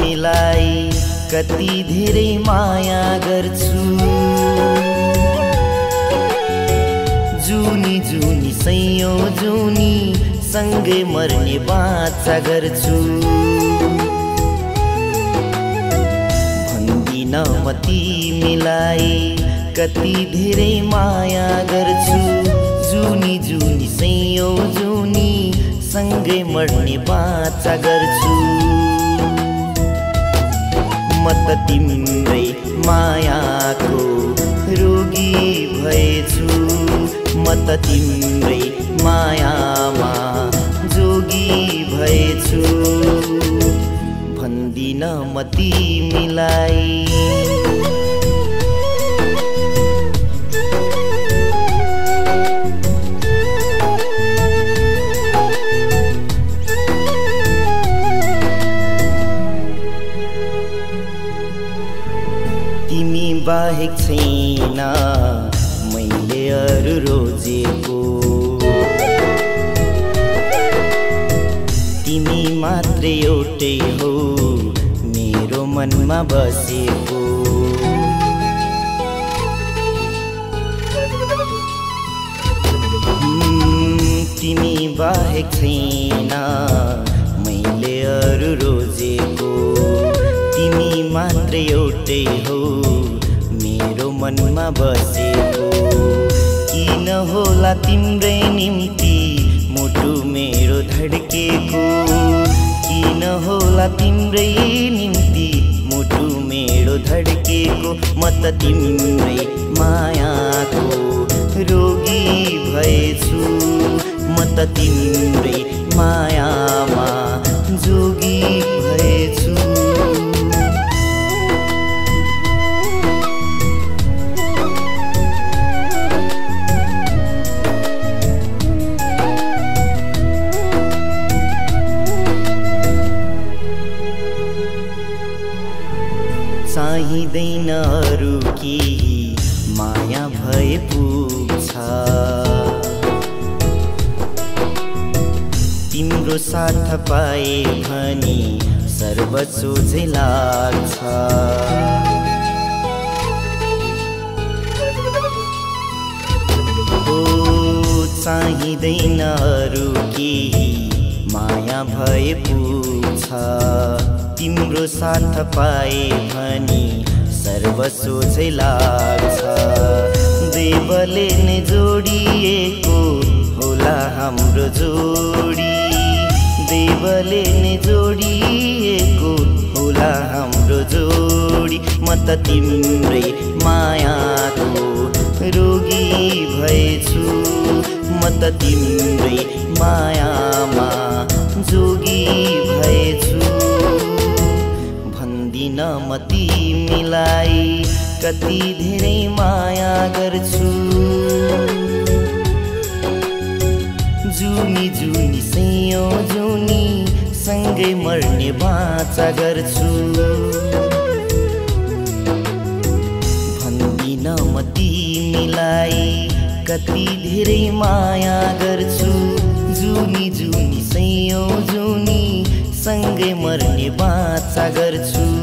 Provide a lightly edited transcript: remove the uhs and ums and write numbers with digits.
तिमीलाई कति धेरै माया गर्छु। जुनी जुनी सैयौं जुनी सँगै मर्ने बाचा गर्छु। भन्दिन म तिमीलाई कति धेरै माया गर्छु। जुनी जुनी सैयौं जुनी सँगै मर्ने बाचा गर्छु। म त तिम्रै मायाको रोगी भएछु। म त तिम्रै मायामा जोगी भएछु। भन्दिन म तिमीलाई तिमी बाहेक छैन मैले अरू रोजेको। तिमी मात्रै एउटै हो मेरो मनमा बसेको। तिमी बाहेक छैन मैले अरू रोजेको। तिमी मात्र एउटै हो मेरो मनमा बसेको। किन होला तिम्रै निम्ति मुटु मेरो धड्केको। किन होला तिम्रै निम्ति मुटु मेरो धड्केको। म त तिम्रै मायाको रोगी भएछु। म त तिम्रै मायामा जोगी भएछु। चाहिँदैन अरू केही माया भए पुग्छ। तिम्रो साथ पाए भनी सर्व सोझै लाग्छ। ओ चाहिँदैन अरू केही माया भए पुग्छ। तिम्रो साथ पाए भनी सर्व सोझै लाग्छ। देवले नै जोडिएको होला हाम्रो जोडी। देवले नै जोडिएको होला हाम्रो जोडी। म त तिम्रै मायाको रोगी भएछु। म त तिम्रै मायामा जोगी भएछु। भन्दिन म तिमीलाई कति धेरै माया गर्छु। जुनी जुनी सैयौं जुनी सँगै मर्ने बाचा गर्छु। भन्दिन म तिमीलाई कति धेरै माया गर्छु। जुनी जुनी सैयौं जुनी सँगै मर्ने बाचा गर्छु।